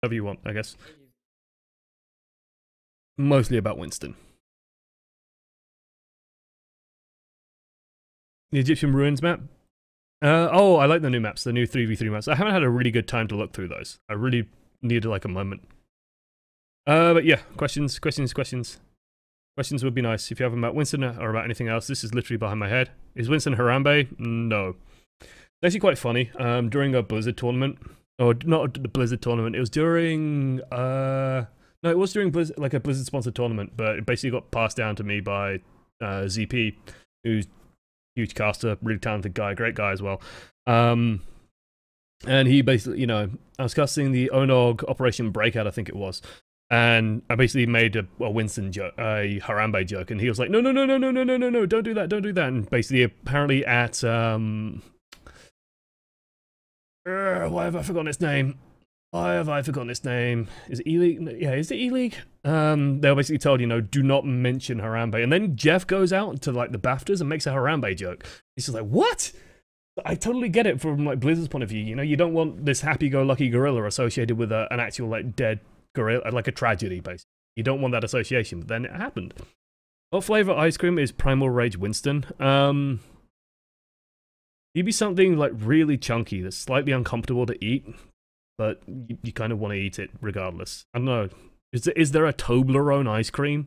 Whatever you want, I guess. Mostly about Winston. The Egyptian ruins map. Oh, I like the new maps, the new 3v3 maps. I haven't had a really good time to look through those. I really needed like a moment. But yeah, questions. Questions would be nice. If you have about Winston or about anything else, this is literally behind my head. Is Winston Harambe? No. It's actually quite funny. During a Blizzard tournament, or not the Blizzard tournament, it was during, no, it was during Blizzard, like a Blizzard-sponsored tournament, but it basically got passed down to me by ZP, who's huge caster, really talented guy, great guy as well. And he basically, you know, I was casting the Onog Operation Breakout, I think it was, and I basically made a Winston joke, a Harambe joke, and he was like, no, don't do that, and basically, apparently at, why have I forgotten its name? Why have I forgotten its name? Is it E-League? Yeah, is it E-League? They were basically told, you know, do not mention Harambe. And then Jeff goes out to, like, the BAFTAs and makes a Harambe joke. He's just like, what? I totally get it from, like, Blizzard's point of view. You know, you don't want this happy-go-lucky gorilla associated with an actual, like, dead gorilla, like a tragedy, basically. You don't want that association, but then it happened. What flavor ice cream is Primal Rage Winston? You'd be something, like, really chunky that's slightly uncomfortable to eat, but you kind of want to eat it regardless. I don't know. Is there a Toblerone ice cream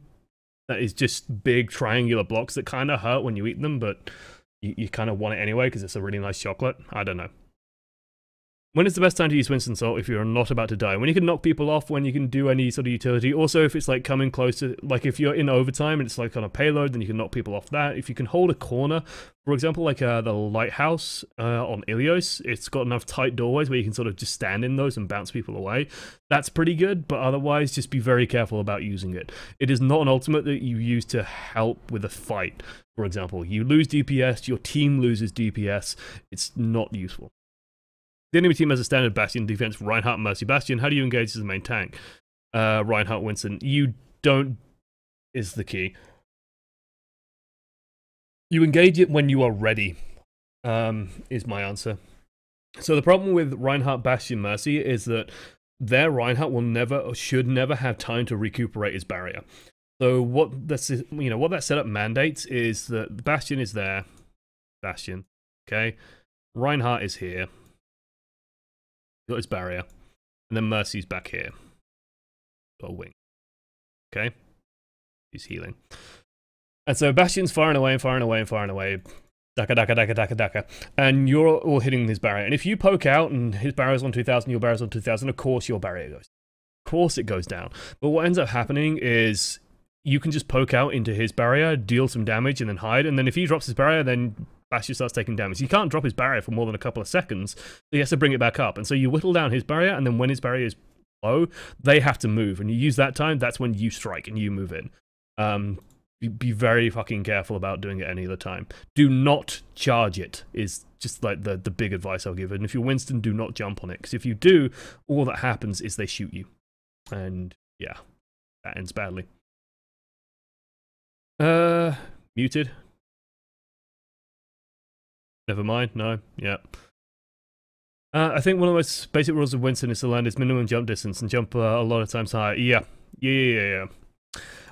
that is just big triangular blocks that kind of hurt when you eat them, but you kind of want it anyway because it's a really nice chocolate? I don't know. When is the best time to use Winston Salt if you're not about to die? When you can knock people off, when you can do any sort of utility. Also, if it's like coming close to, like if you're in overtime and it's like on a payload, then you can knock people off that. If you can hold a corner, for example, like the lighthouse on Ilios, it's got enough tight doorways where you can sort of just stand in those and bounce people away. That's pretty good, but otherwise, just be very careful about using it. It is not an ultimate that you use to help with a fight. For example, you lose DPS, your team loses DPS. It's not useful. The enemy team has a standard Bastion defense, Reinhardt, Mercy, Bastion. How do you engage as the main tank? Reinhardt, Winston. You don't, is the key. You engage it when you are ready, is my answer. So the problem with Reinhardt, Bastion, Mercy is that their Reinhardt will never, or should never have time to recuperate his barrier. So what that's, you know, what that setup mandates is that Bastion is there. Bastion, okay? Reinhardt is here. Got his barrier, and then Mercy's back here. Got a wing. Okay? He's healing. And so Bastion's firing away and firing away and firing away. Daka, daka, daka, daka, daka. And you're all hitting his barrier. And if you poke out and his barrier's on 2000, your barrier's on 2000, of course your barrier goes. Of course it goes down. But what ends up happening is you can just poke out into his barrier, deal some damage, and then hide. And then if he drops his barrier, then Bastion starts taking damage. He can't drop his barrier for more than a couple of seconds, so he has to bring it back up. And so you whittle down his barrier, and then when his barrier is low, they have to move. And you use that time, that's when you strike and you move in. Be very fucking careful about doing it any other time. Do not charge it, is just like the big advice I'll give. And if you're Winston, do not jump on it. Because if you do, all that happens is they shoot you. And yeah, that ends badly. Muted. Never mind, no, yeah. I think one of the most basic rules of Winston is to land his minimum jump distance and jump a lot of times higher. Yeah.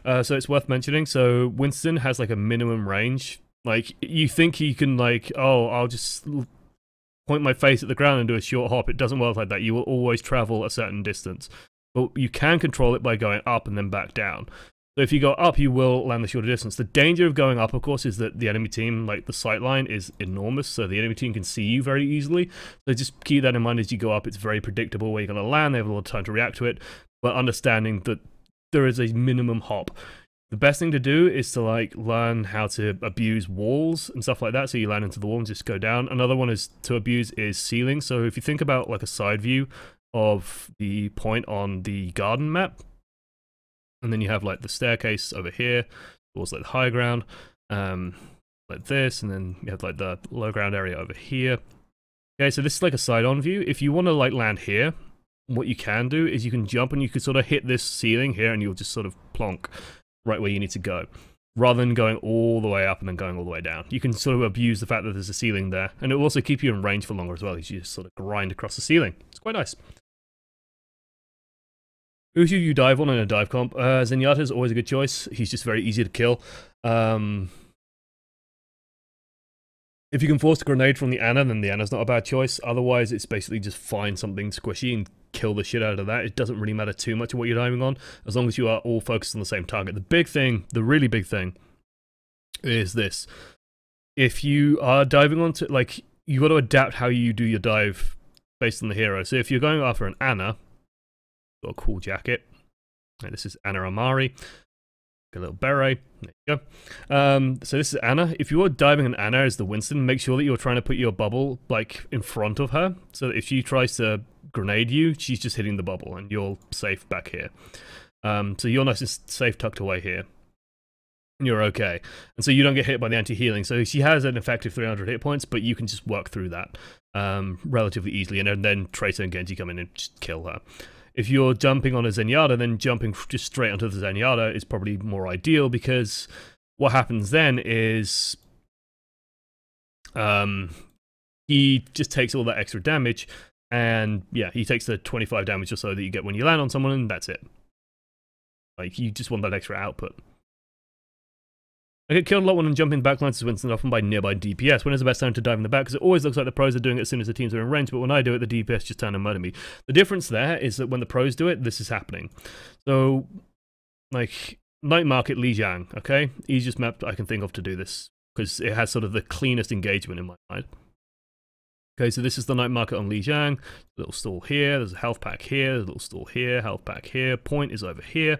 So it's worth mentioning, so Winston has like a minimum range. Like, you think he can like, oh, I'll just point my face at the ground and do a short hop. It doesn't work like that. You will always travel a certain distance. But you can control it by going up and then back down. So if you go up, you will land the shorter distance. The danger of going up, of course, is that the enemy team, like the sight line is enormous, so the enemy team can see you very easily. So just keep that in mind as you go up. It's very predictable where you're going to land. They have a lot of time to react to it, but understanding that there is a minimum hop. The best thing to do is to like learn how to abuse walls and stuff like that. So you land into the wall and just go down. Another one is to abuse is ceiling. So if you think about like a side view of the point on the garden map, and then you have like the staircase over here towards like the high ground, like this, and then you have like the low ground area over here. Okay, so this is like a side-on view. If you want to like land here, what you can do is you can jump and you can sort of hit this ceiling here and you'll just sort of plonk right where you need to go, rather than going all the way up and then going all the way down. You can sort of abuse the fact that there's a ceiling there, and it will also keep you in range for longer as well, as you just sort of grind across the ceiling. It's quite nice. Who should you dive on in a dive comp? Zenyatta is always a good choice. He's just very easy to kill. If you can force a grenade from the Ana, then the Ana's not a bad choice. Otherwise, it's basically just find something squishy and kill the shit out of that. It doesn't really matter too much what you're diving on, as long as you are all focused on the same target. The big thing, the really big thing, is this. If you are diving onto, like, you got to adapt how you do your dive based on the hero. So if you're going after an Ana, got a cool jacket. And this is Ana Amari. A little beret. There you go. So this is Ana. If you're diving an Ana as the Winston, make sure that you're trying to put your bubble like in front of her, so that if she tries to grenade you, she's just hitting the bubble and you're safe back here. So you're nice and safe tucked away here. And you're okay. And so you don't get hit by the anti-healing. So she has an effective 300 hit points, but you can just work through that relatively easily. And then Tracer and Genji come in and just kill her. If you're jumping on a Zenyatta, then jumping just straight onto the Zenyatta is probably more ideal, because what happens then is he just takes all that extra damage, and yeah, he takes the 25 damage or so that you get when you land on someone, and that's it. Like, you just want that extra output. I get killed a lot when I'm jumping backlines as Winston, often by nearby DPS. When is the best time to dive in the back? Because it always looks like the pros are doing it as soon as the teams are in range, but when I do it, the DPS just turn and murder me. The difference there is that when the pros do it, this is happening. So, like, Night Market Lijiang, okay? Easiest map I can think of to do this, because it has sort of the cleanest engagement in my mind. Okay, so this is the Night Market on Lijiang. Little stall here, there's a health pack here, there's a little stall here, health pack here, point is over here.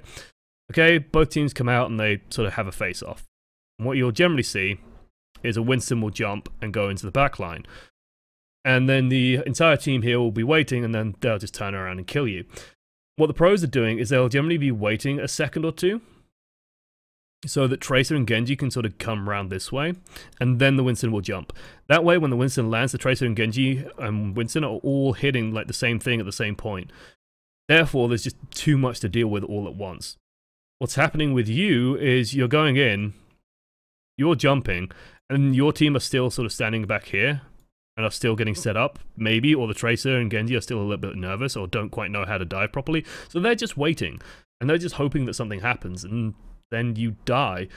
Okay, both teams come out and they sort of have a face-off. And what you'll generally see is a Winston will jump and go into the back line. And then the entire team here will be waiting, and then they'll just turn around and kill you. What the pros are doing is they'll generally be waiting a second or two, so that Tracer and Genji can sort of come around this way, and then the Winston will jump. That way, when the Winston lands, the Tracer and Genji and Winston are all hitting like the same thing at the same point. Therefore, there's just too much to deal with all at once. What's happening with you is you're going in, you're jumping, and your team are still sort of standing back here, and are still getting set up, maybe, or the Tracer and Genji are still a little bit nervous, or don't quite know how to dive properly, so they're just waiting, and they're just hoping that something happens, and then you die.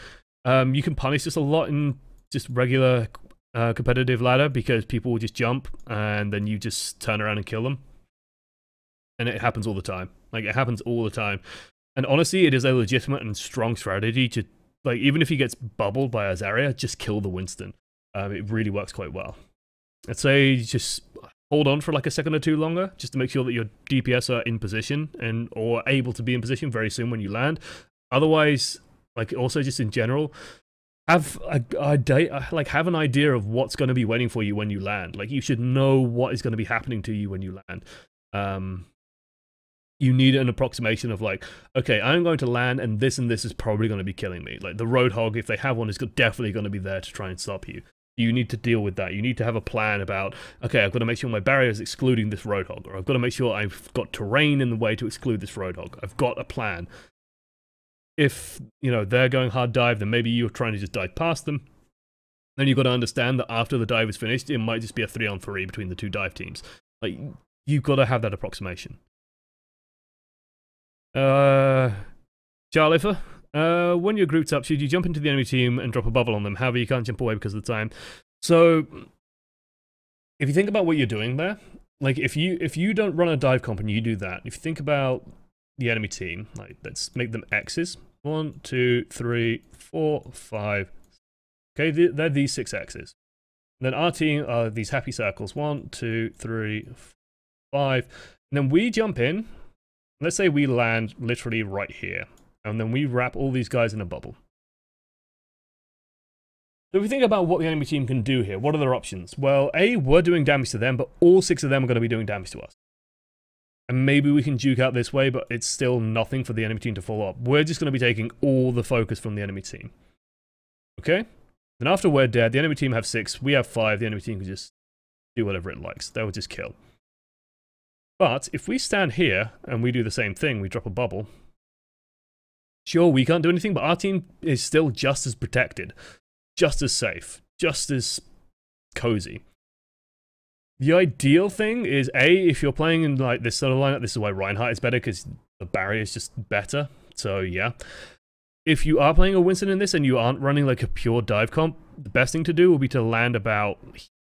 You can punish this a lot in just regular competitive ladder, because people will just jump, and then you just turn around and kill them. And it happens all the time. Like, it happens all the time. And honestly, it is a legitimate and strong strategy to, like, even if he gets bubbled by a Zarya, just kill the Winston. It really works quite well. I'd say just hold on for like a second or two longer, just to make sure that your DPS are in position, and or able to be in position very soon when you land. Otherwise, like, also just in general, have have an idea of what's going to be waiting for you when you land. Like, you should know what is going to be happening to you when you land. You need an approximation of, like, okay, I'm going to land, and this is probably going to be killing me. Like, the Roadhog, if they have one, is definitely going to be there to try and stop you. You need to deal with that. You need to have a plan about, okay, I've got to make sure my barrier is excluding this Roadhog, or I've got to make sure I've got terrain in the way to exclude this Roadhog. I've got a plan. If, you know, they're going hard dive, then maybe you're trying to just dive past them. Then you've got to understand that after the dive is finished, it might just be a 3-on-3 between the two dive teams. Like, you've got to have that approximation. Charlifer, when you're grouped up, should you jump into the enemy team and drop a bubble on them? However, you can't jump away because of the time. So, if you think about what you're doing there, like, if you don't run a dive comp and you do that, if you think about the enemy team, like, let's make them X's. 1, 2, 3, 4, 5. Okay, they're these 6 X's. And then our team are these happy circles. 1, 2, 3, 5. And then we jump in. Let's say we land literally right here, and then we wrap all these guys in a bubble. So if we think about what the enemy team can do here, what are their options? Well, A, we're doing damage to them, but all 6 of them are going to be doing damage to us. And maybe we can juke out this way, but it's still nothing for the enemy team to follow up. We're just going to be taking all the focus from the enemy team. Okay? Then after we're dead, the enemy team have 6, we have 5, the enemy team can just do whatever it likes. They will just kill. But if we stand here and we do the same thing, we drop a bubble, sure, we can't do anything, but our team is still just as protected, just as safe, just as cozy. The ideal thing is, if you're playing in like this sort of lineup, this is why Reinhardt is better, because the barrier is just better. So yeah. If you are playing a Winston in this and you aren't running like a pure dive comp, the best thing to do will be to land about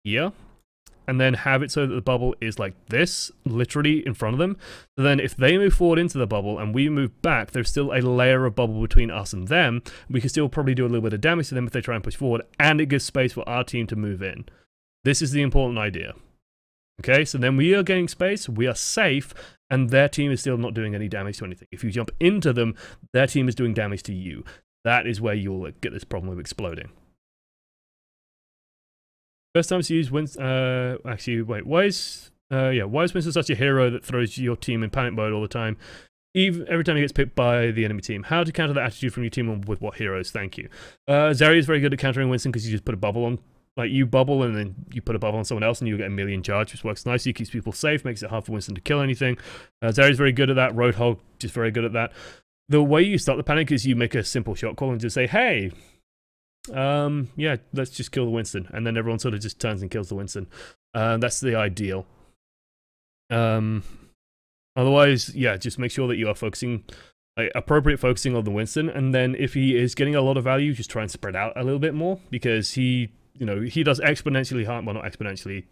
here. And then have it so that the bubble is like this, literally in front of them. So then if they move forward into the bubble and we move back, there's still a layer of bubble between us and them. We can still probably do a little bit of damage to them if they try and push forward, and it gives space for our team to move in. This is the important idea. Okay, so then we are getting space, we are safe, and their team is still not doing any damage to anything. If you jump into them, their team is doing damage to you. That is where you'll get this problem of exploding. First time to use Winston, actually, wait, why is Winston such a hero that throws your team in panic mode all the time? Every time he gets picked by the enemy team. How to counter that attitude from your team and with what heroes? Thank you. Zeri is very good at countering Winston because you just put a bubble on. Like, you bubble and then you put a bubble on someone else and you get a million charge, which works nicely. Keeps people safe, makes it hard for Winston to kill anything. Zeri is very good at that. Roadhog, just very good at that. The way you start the panic is you make a simple shot call and just say, hey, yeah, let's just kill the Winston, and then everyone sort of just turns and kills the Winston. That's the ideal. Otherwise, yeah, just make sure that you are focusing, like, appropriate focusing on the Winston, and then if he is getting a lot of value, just try and spread out a little bit more, because he, you know, he does exponentially high, well, not exponentially,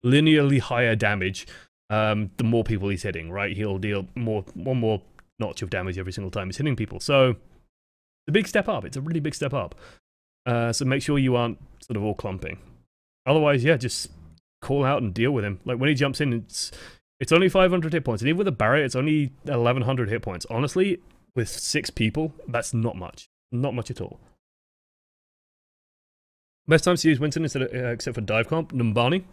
linearly higher damage the more people he's hitting, right? He'll deal one more notch of damage every single time he's hitting people. So it's a big step up. It's a really big step up. So make sure you aren't sort of all clumping. Otherwise, yeah, just call out and deal with him. Like, when he jumps in, it's only 500 hit points. And even with a barrier, it's only 1100 hit points. Honestly, with 6 people, that's not much. Not much at all. Best times to use Winston instead of, except for dive comp, Numbani.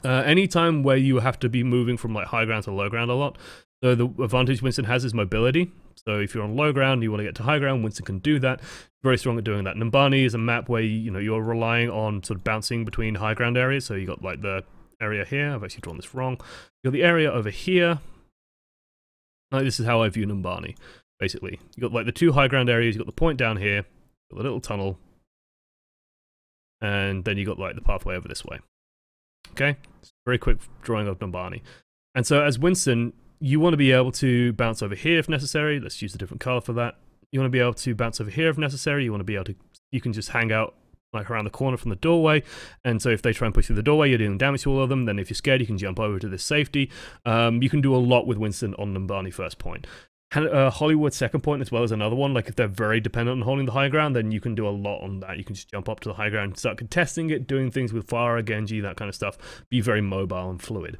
Any time where you have to be moving from like high ground to low ground a lot. So the advantage Winston has is mobility. So if you're on low ground and you want to get to high ground, Winston can do that. Very strong at doing that. Numbani is a map where you're relying on sort of bouncing between high ground areas. So you got like the area here. I've actually drawn this wrong. You got the area over here. Like, this is how I view Numbani, basically. You got like the 2 high ground areas. You got the point down here, got the little tunnel, and then you got like the pathway over this way. Okay, very quick drawing of Numbani. And so as Winston, you want to be able to bounce over here if necessary. Let's use a different color for that. You want to be able to bounce over here if necessary. You want to be able to, you can just hang out like around the corner from the doorway. And so if they try and push through the doorway, you're doing damage to all of them. Then if you're scared, you can jump over to this safety. You can do a lot with Winston on Numbani first point. Hollywood second point as well as another one. Like, if they're very dependent on holding the high ground, then you can do a lot on that. You can just jump up to the high ground, start contesting it, doing things with Pharah, Genji, that kind of stuff. Be very mobile and fluid.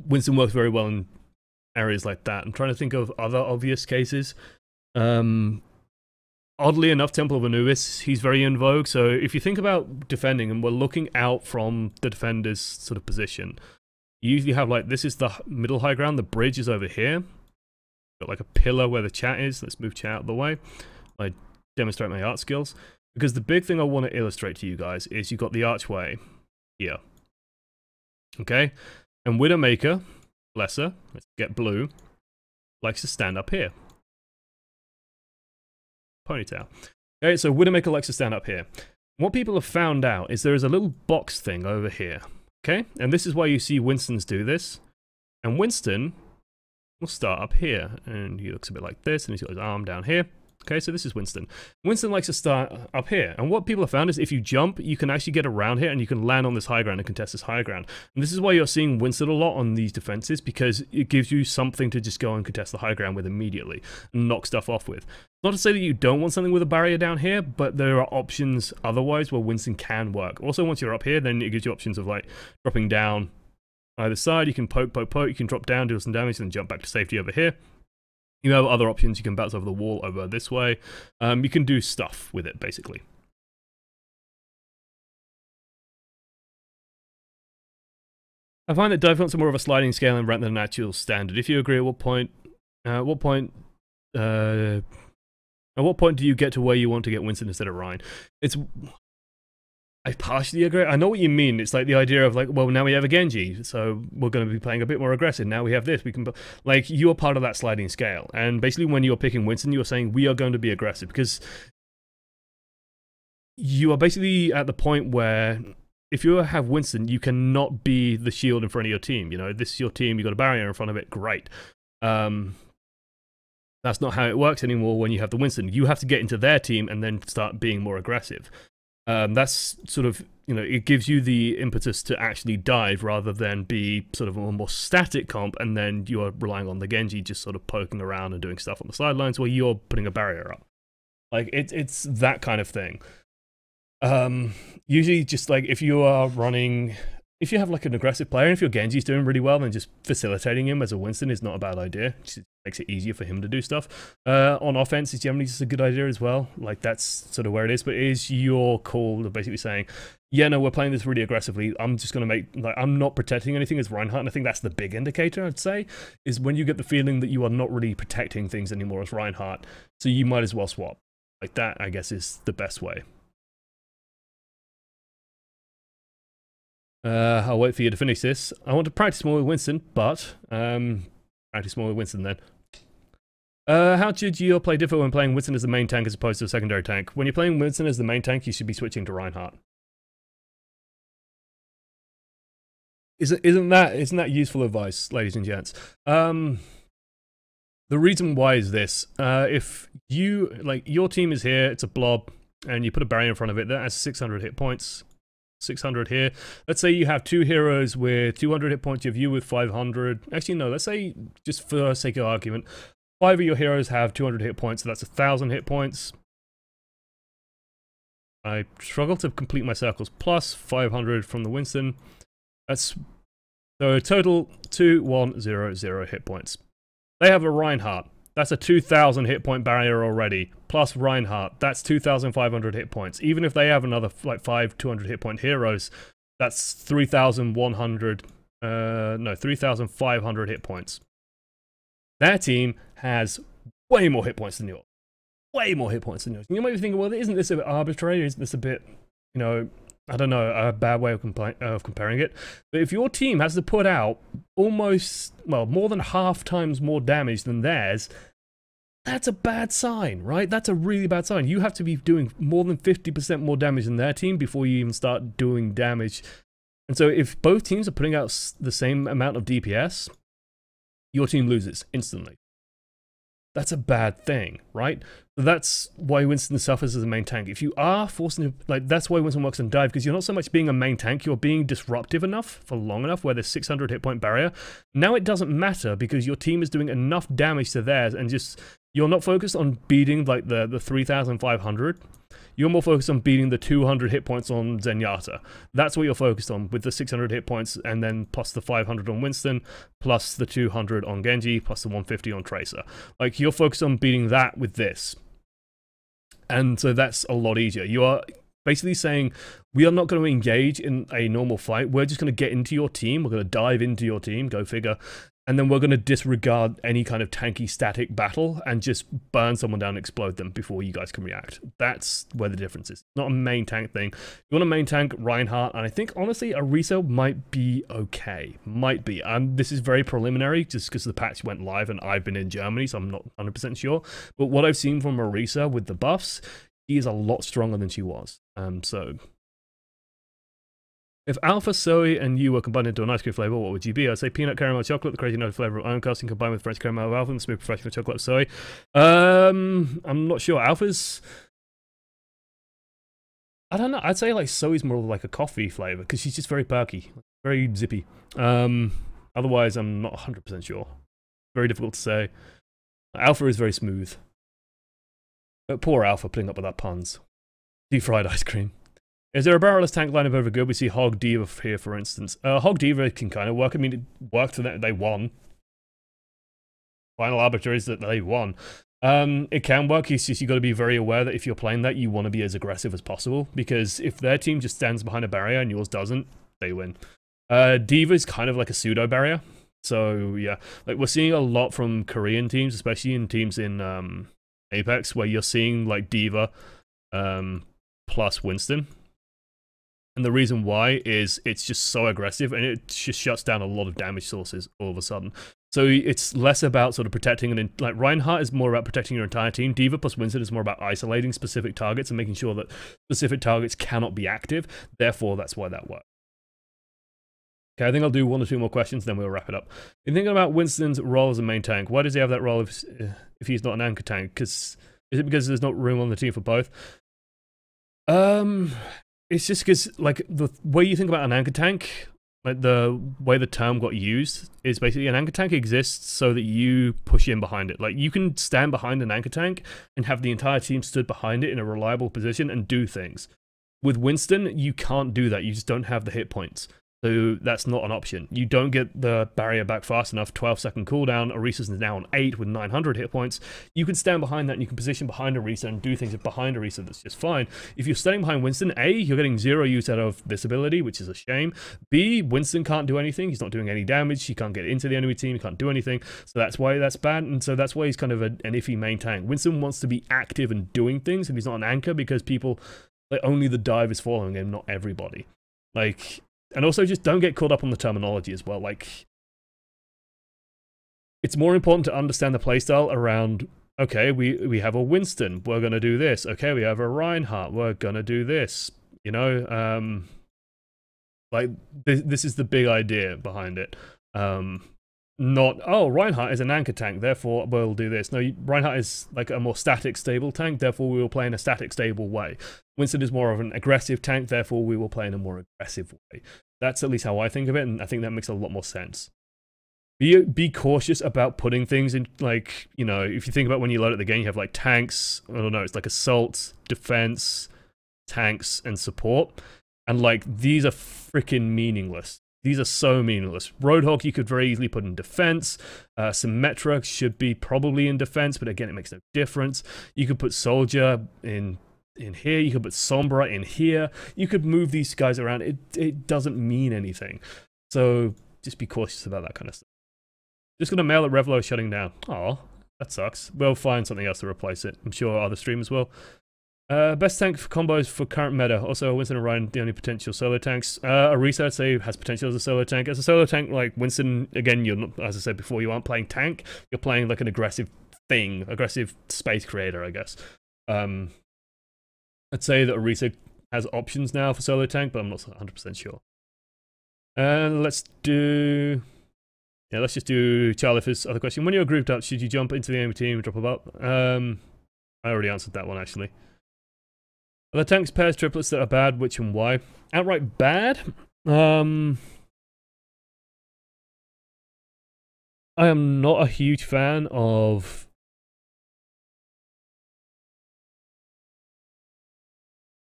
Winston works very well in areas like that. I'm trying to think of other obvious cases. Oddly enough, Temple of Anubis, he's very in vogue. So if you think about defending and we're looking out from the defender's sort of position, you usually have like, this is the middle high ground, the bridge is over here. Got like a pillar where the chat is. Let's move chat out of the way. I demonstrate my art skills. Because the big thing I want to illustrate to you guys is you've got the archway here. Okay? And Widowmaker, bless her, let's get blue, likes to stand up here. Ponytail. Okay, so Widowmaker likes to stand up here. What people have found out is there is a little box thing over here. Okay, and this is why you see Winston's do this. And Winston will start up here, and he looks a bit like this, and he's got his arm down here. Okay, so this is Winston. Winston likes to start up here, and what people have found is if you jump, you can actually get around here, and you can land on this high ground and contest this high ground. And this is why you're seeing Winston a lot on these defenses, because it gives you something to just go and contest the high ground with immediately, and knock stuff off with. Not to say that you don't want something with a barrier down here, but there are options otherwise where Winston can work. Also, once you're up here, then it gives you options of like dropping down either side. You can poke, you can drop down, do some damage, and then jump back to safety over here. You have other options. You can bounce over the wall over this way. You can do stuff with it, basically. I find that dive comps are more of a sliding scale and rank than an actual standard. If you agree, at what point do you get to where you want to get Winston instead of Ryan? I partially agree. I know what you mean. It's like the idea of like, well, now we have a Genji, so we're going to be playing a bit more aggressive. Now we have this. We can, like, you're part of that sliding scale. And basically when you're picking Winston, you're saying we are going to be aggressive because you are basically at the point where if you have Winston, you cannot be the shield in front of your team. You know, this is your team, you've got a barrier in front of it, great. That's not how it works anymore when you have the Winston. You have to get into their team and then start being more aggressive. That's sort of, you know, it gives you the impetus to actually dive rather than be sort of a more static comp, and then you're relying on the Genji just sort of poking around and doing stuff on the sidelines where you're putting a barrier up. Like, it's that kind of thing. Usually just like if you are running, if you have like an aggressive player, and if your Genji's doing really well, then just facilitating him as a Winston is not a bad idea. It just makes it easier for him to do stuff. On offense is generally just a good idea as well. Like, that's sort of where it is, but it is your call of basically saying, yeah, no, we're playing this really aggressively. I'm just going to make, like, I'm not protecting anything as Reinhardt, and I think that's the big indicator, I'd say, is when you get the feeling that you are not really protecting things anymore as Reinhardt, so you might as well swap. Like, that, I guess, is the best way. I'll wait for you to finish this. I want to practice more with Winston, but practice more with Winston then. How should you play differ when playing Winston as the main tank as opposed to a secondary tank? When you're playing Winston as the main tank, you should be switching to Reinhardt. Isn't that useful advice, ladies and gents? The reason why is this: if you, like, your team is here, it's a blob, and you put a barrier in front of it that has 600 hit points. 600 here. Let's say you have two heroes with 200 hit points, you have you with 500. Actually, no, let's say, just for sake of argument, 5 of your heroes have 200 hit points, so that's 1,000 hit points. I struggle to complete my circles, plus 500 from the Winston. That's, so total 2100 hit points. They have a Reinhardt. That's a 2,000 hit point barrier already, plus Reinhardt. That's 2,500 hit points. Even if they have another, like, 5 200 hit point heroes, that's 3,100, no, 3,500 hit points. Their team has way more hit points than yours. Way more hit points than yours. And you might be thinking, well, isn't this a bit arbitrary? Isn't this a bit, you know, I don't know, a bad way of comparing it? But if your team has to put out almost, well, more than half times more damage than theirs, that's a bad sign, right? That's a really bad sign. You have to be doing more than 50% more damage than their team before you even start doing damage. And so if both teams are putting out the same amount of DPS, your team loses instantly. That's a bad thing, right? So that's why Winston suffers as a main tank. If you are forcing to, like, that's why Winston works on dive, because you're not so much being a main tank, you're being disruptive enough for long enough where there's 600 hit point barrier. Now it doesn't matter because your team is doing enough damage to theirs, and just, you're not focused on beating, like, the 3,500. You're more focused on beating the 200 hit points on Zenyatta. That's what you're focused on, with the 600 hit points, and then plus the 500 on Winston, plus the 200 on Genji, plus the 150 on Tracer. Like, you're focused on beating that with this. And so that's a lot easier. You are basically saying, we are not going to engage in a normal fight. We're just going to get into your team. We're going to dive into your team, go figure. And then we're going to disregard any kind of tanky static battle and just burn someone down and explode them before you guys can react. That's where the difference is. Not a main tank thing. You want a main tank, Reinhardt, and I think, honestly, Arisa might be okay. Might be. This is very preliminary, just because the patch went live and I've been in Germany, so I'm not 100% sure. But what I've seen from Arisa with the buffs, she is a lot stronger than she was. So... if Alpha, Zoe, and you were combined into an ice cream flavor, what would you be? I'd say peanut caramel chocolate, the crazy nut flavor of iron casting combined with French caramel of Alpha, and the smooth professional chocolate of Zoe. I'm not sure. Alpha's... I don't know. I'd say, like, Zoe's more like a coffee flavor, because she's just very perky. Very zippy. Otherwise, I'm not 100% sure. Very difficult to say. Alpha is very smooth. But poor Alpha putting up with our puns. Deep fried ice cream. Is there a barrelless tank lineup over good? We see Hog Diva here, for instance. Hog Diva can kind of work. I mean, it worked for them. They won. Final arbiter is that they won. It can work. It's just you got to be very aware that if you're playing that, you want to be as aggressive as possible. Because if their team just stands behind a barrier and yours doesn't, they win. Diva is kind of like a pseudo barrier. So, yeah. Like, we're seeing a lot from Korean teams, especially in teams in Apex, where you're seeing, like, Diva plus Winston. And the reason why is it's just so aggressive, and it just shuts down a lot of damage sources all of a sudden. So it's less about sort of protecting like Reinhardt is more about protecting your entire team. D.Va plus Winston is more about isolating specific targets and making sure that specific targets cannot be active. Therefore, that's why that works. Okay, I think I'll do 1 or 2 more questions, then we'll wrap it up. In thinking about Winston's role as a main tank, why does he have that role if he's not an anchor tank? Is it because there's not room on the team for both? It's just because, like, the way you think about an anchor tank, like the way the term got used, is basically an anchor tank exists so that you push in behind it. Like, you can stand behind an anchor tank and have the entire team stood behind it in a reliable position and do things. With Winston, you can't do that. You just don't have the hit points. So that's not an option. You don't get the barrier back fast enough, 12-second cooldown. Orisa's now on 8 with 900 hit points. You can stand behind that and you can position behind Orisa and do things behind Orisa that's just fine. If you're standing behind Winston, A, you're getting 0 use out of this ability, which is a shame. B, Winston can't do anything. He's not doing any damage. He can't get into the enemy team. He can't do anything. So that's why that's bad. And so that's why he's kind of an iffy main tank. Winston wants to be active and doing things, and he's not an anchor because people, like, only the dive is following him, not everybody. Like... And also, just don't get caught up on the terminology as well. Like, it's more important to understand the playstyle around, okay, we have a Winston, we're going to do this. Okay, we have a Reinhardt, we're going to do this. You know, like, this is the big idea behind it. Not, oh, Reinhardt is an anchor tank, therefore we'll do this. No, Reinhardt is like a more static, stable tank, therefore we will play in a static, stable way. Winston is more of an aggressive tank, therefore we will play in a more aggressive way. That's at least how I think of it, and I think that makes a lot more sense. Be cautious about putting things in, like, you know, if you think about when you load at the game, you have like tanks, I don't know, it's like assault, defense, tanks, and support. And like, these are freaking meaningless. These are so meaningless. Roadhog you could very easily put in defense. Symmetra should be probably in defense, but again, it makes no difference. You could put Soldier in here. You could put Sombra in here. You could move these guys around. It doesn't mean anything. So just be cautious about that kind of stuff. Just gonna mail that Revlo is shutting down. Oh, that sucks. We'll find something else to replace it. I'm sure other streamers will. Best tank for combos for current meta. Also, Winston and Ryan, the only potential solo tanks. Orisa, I'd say, has potential as a solo tank. As a solo tank, like Winston, again, you're not, as I said before, you aren't playing tank. You're playing like an aggressive thing, aggressive space creator, I guess. I'd say that Orisa has options now for solo tank, but I'm not 100% sure. And let's do... Yeah, let's just do Charlif's other question. When you're grouped up, should you jump into the enemy team and drop a bot? I already answered that one, actually. Are the tanks, pairs, triplets that are bad? Which and why? Outright bad? I am not a huge fan of...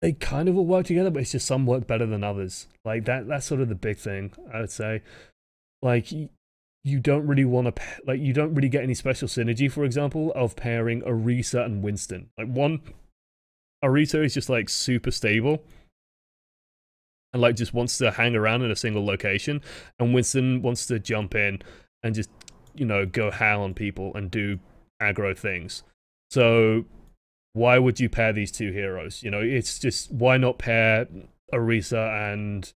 They kind of all work together, but it's just some work better than others. Like, that's sort of the big thing, I would say. Like, you don't really want to... Like, you don't really get any special synergy, for example, of pairing Orisa and Winston. Like, Orisa is just like super stable and like just wants to hang around in a single location, and Winston wants to jump in and just, you know, go howl on people and do aggro things. So why would you pair these two heroes? You know, it's just, why not pair Orisa and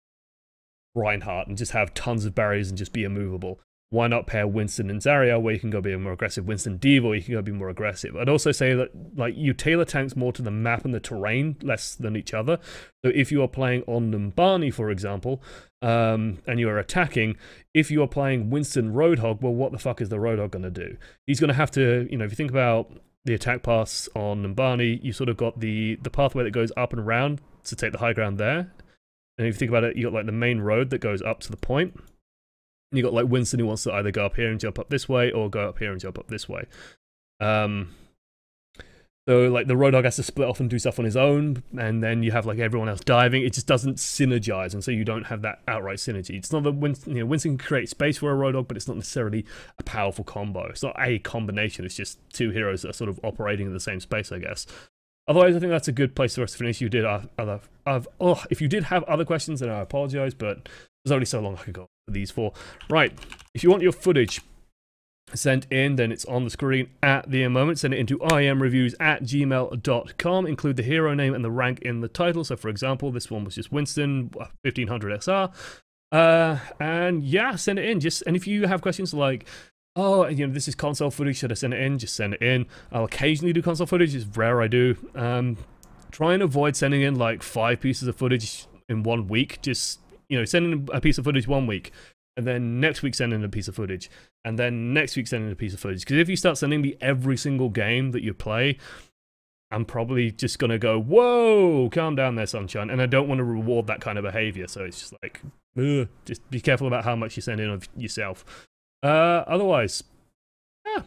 Reinhardt and just have tons of barriers and just be immovable? Why not pair Winston and Zarya, where you can go be more aggressive? Winston D.Va, where you can go be more aggressive. I'd also say that, like, you tailor tanks more to the map and the terrain, less than each other. So if you are playing on Numbani, for example, and you are attacking, if you are playing Winston Roadhog, well, what the fuck is the Roadhog going to do? He's going to have to, you know, if you think about the attack paths on Numbani, you sort of got the pathway that goes up and around to take the high ground there. And if you think about it, you got like the main road that goes up to the point. And you got like Winston who wants to either go up here and jump up this way, or go up here and jump up this way. So like the Roadhog has to split off and do stuff on his own, and then you have like everyone else diving. It just doesn't synergize, and so you don't have that outright synergy. It's not that Winston, you know, Winston can create space for a Roadhog, but it's not necessarily a powerful combo. It's not a combination. It's just two heroes that are sort of operating in the same space, I guess. Otherwise, I think that's a good place for us to finish. You did if you did have other questions, then I apologize, but there's only so long I could go for these four. Right, if you want your footage sent in, then it's on the screen at the moment. Send it into imreviews@gmail.com. Include the hero name and the rank in the title. So, for example, this one was just Winston, 1500 SR. And yeah, send it in. And if you have questions like, oh, you know, this is console footage, should I send it in? Just send it in. I'll occasionally do console footage, it's rare I do. Try and avoid sending in like 5 pieces of footage in 1 week. Just, you know, send in a piece of footage 1 week, and then next week send in a piece of footage, and then next week send in a piece of footage. Because if you start sending me every single game that you play, I'm probably just gonna go, whoa, calm down there, sunshine. And I don't want to reward that kind of behavior, so it's just like, ugh, just be careful about how much you send in of yourself. Otherwise, yeah,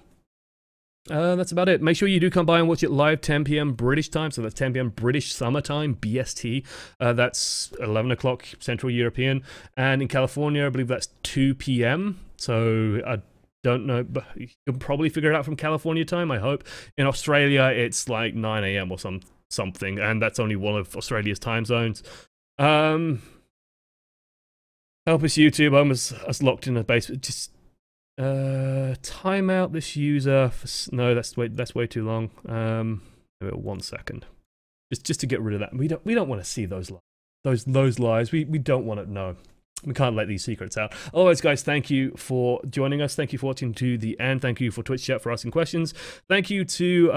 that's about it. Make sure you do come by and watch it live, 10 p.m. British time, so that's 10 p.m. British Summer Time, BST. That's 11 o'clock Central European, and in California, I believe that's 2 p.m. So I don't know, but you can probably figure it out from California time, I hope. In Australia, it's like 9 a.m. or something, and that's only one of Australia's time zones. Help us, YouTube. I'm as locked in a basement. Just time out this user for, no, that's way too long. 1 second, just to get rid of that. We don't want to see those lies. We don't want to know. We can't let these secrets out. Otherwise, guys, thank you for joining us. Thank you for watching to the end. Thank you for Twitch chat for asking questions. Thank you to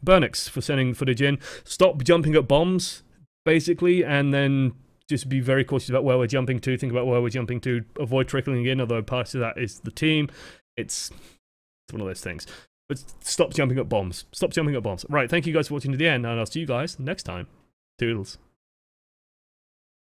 Burnix for sending footage in. Stop jumping at bombs, basically, and then just be very cautious about where we're jumping to. Think about where we're jumping to. Avoid trickling in, although part of that is the team. It's one of those things. But stop jumping at bombs. Stop jumping at bombs. Right, thank you guys for watching to the end, and I'll see you guys next time. Toodles.